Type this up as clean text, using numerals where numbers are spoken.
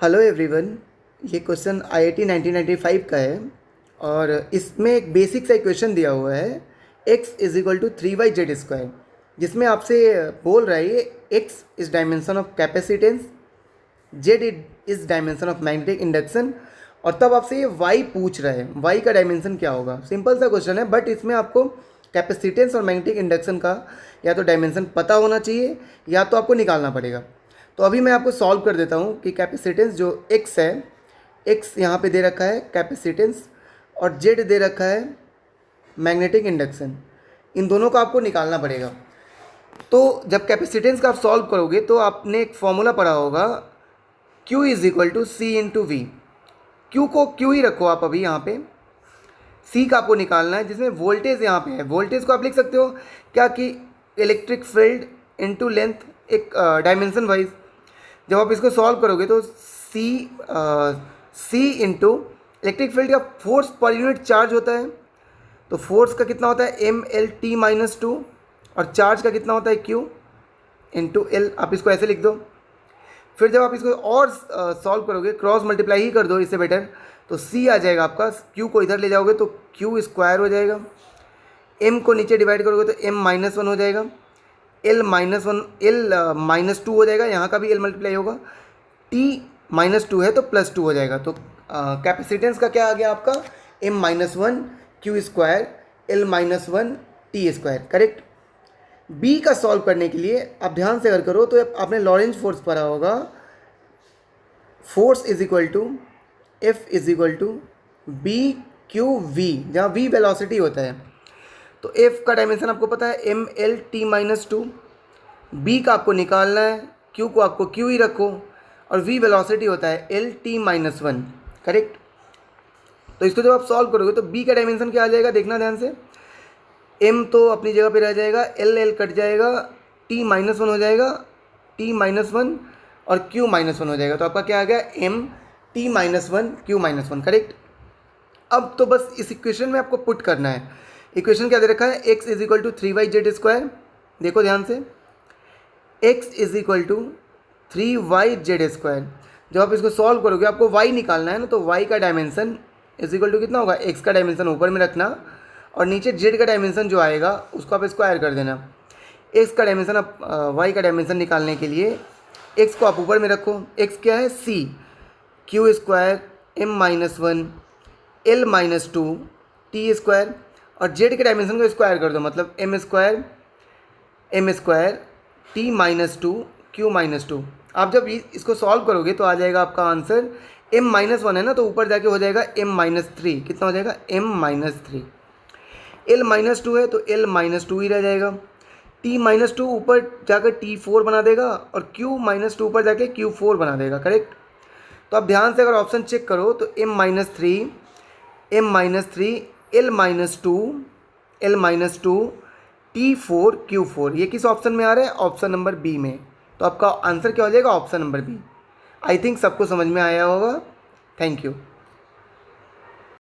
Hello everyone. ये question IIT 1995 का है और इसमें एक बेसिक सा इक्वेशन दिया हुआ है x is equal to 3y/z², जिसमें आपसे बोल रहा है ये x is dimension of capacitance, z is dimension of magnetic induction, और तब आपसे ये y पूछ रहा है y का डायमेंशन क्या होगा। सिंपल सा क्वेश्चन है, बट इसमें आपको कैपेसिटेंस और मैग्नेटिक इंडक्शन का या तो डायमेंशन पता होना चाहिए या तो आपको निकालना पड़ेगा। तो अभी मैं आपको सॉल्व कर देता हूँ कि कैपेसिटेंस जो x है, x यहाँ पे दे रखा है कैपेसिटेंस और z दे रखा है मैग्नेटिक इंडक्शन, इन दोनों का आपको निकालना पड़ेगा। तो जब कैपेसिटेंस का आप सॉल्व करोगे तो आपने एक फॉर्मूला पढ़ा होगा Q is equal to C into V. Q को क्यू ही रखो आप अभी यहाँ पे, सी का आपको निकालना है जिसमें वोल्टेज यहाँ पे है। वोल्टेज को आप लिख सकते हो क्या कि इलेक्ट्रिक फील्ड इनटू लेंथ, एक डायमेंशन वाइज। जब आप इसको सॉल्व करोगे तो सी इंटू इलेक्ट्रिक फील्ड का फोर्स पर यूनिट चार्ज होता है, तो फोर्स का कितना होता है MLT-2, और चार्ज का कितना होता है Q इंटू L। आप इसको ऐसे लिख दो। फिर जब आप इसको और सॉल्व करोगे, क्रॉस मल्टीप्लाई ही कर दो इससे बेटर, तो C आ जाएगा आपका। Q को इधर ले जाओगे तो Q स्क्वायर हो जाएगा, M को नीचे डिवाइड करोगे तो M-1 हो जाएगा, L-2 हो जाएगा, यहाँ का भी L मल्टीप्लाई होगा, T-2 है तो +2 हो जाएगा। तो कैपेसिटेंस का क्या आ गया आपका M-1 Q square L-1 T square, correct. B का सॉल्व करने के लिए आप ध्यान से अगर करो तो आपने लॉरेंज फोर्स पढ़ा होगा, force is equal to F is equal to BQ-V, जहाँ V वेलोसिटी होता है। तो F का डायमेंशन आपको पता है MLT-2, B का आपको निकालना है, Q को आपको Q ही रखो, और V वेलोसिटी होता है LT-1, करेक्ट। तो इसको जब आप सॉल्व करोगे तो B का डायमेंशन क्या आ जाएगा, देखना ध्यान से। M तो अपनी जगह पे रह जाएगा, L कट जाएगा, T-1 हो जाएगा, T-1 और Q-1 हो जाएगा। तो आपका क्या आ गया MT-1 Q-1, करेक्ट। अब तो बस इस इक्वेशन में आपको पुट करना है। इक्वेशन क्या दे रखा है, x is equal to 3y/z²। देखो ध्यान से, x is equal to 3y/z²। जब आप इसको सॉल्व करोगे आपको y निकालना है ना, तो y का डायमेंशन इज इक्वल टू कितना होगा, x का डायमेंशन ऊपर में रखना और नीचे z का डायमेंशन जो आएगा उसको आप स्क्वायर कर देना। x का डायमेंशन आप y का डायमेंशन निकालने के लिए x को आप ऊपर में रखो, x क्या है c, Q square M-1 L-2 T square, और z के डायमेंशन को स्क्वायर कर दो, मतलब M स्क्वायर T-2 Q-2। आप जब इसको सॉल्व करोगे तो आ जाएगा आपका आंसर M-1 है ना, तो ऊपर जाके हो जाएगा M-3। कितना हो जाएगा M-3। L-2 है तो L-2 ही रह जाएगा, T-2 ऊपर जाकर T4 बना देगा और Q-2 ऊपर जाके Q4 बना देगा, करेक्ट। तो आप ध्यान से अगर ऑप्शन चेक करो तो M-3 L-2 T4 Q4, ये किस ऑप्शन में आ रहा है, ऑप्शन नंबर बी में। तो आपका आंसर क्या हो जाएगा, option number B. I think सबको समझ में आया होगा। Thank you.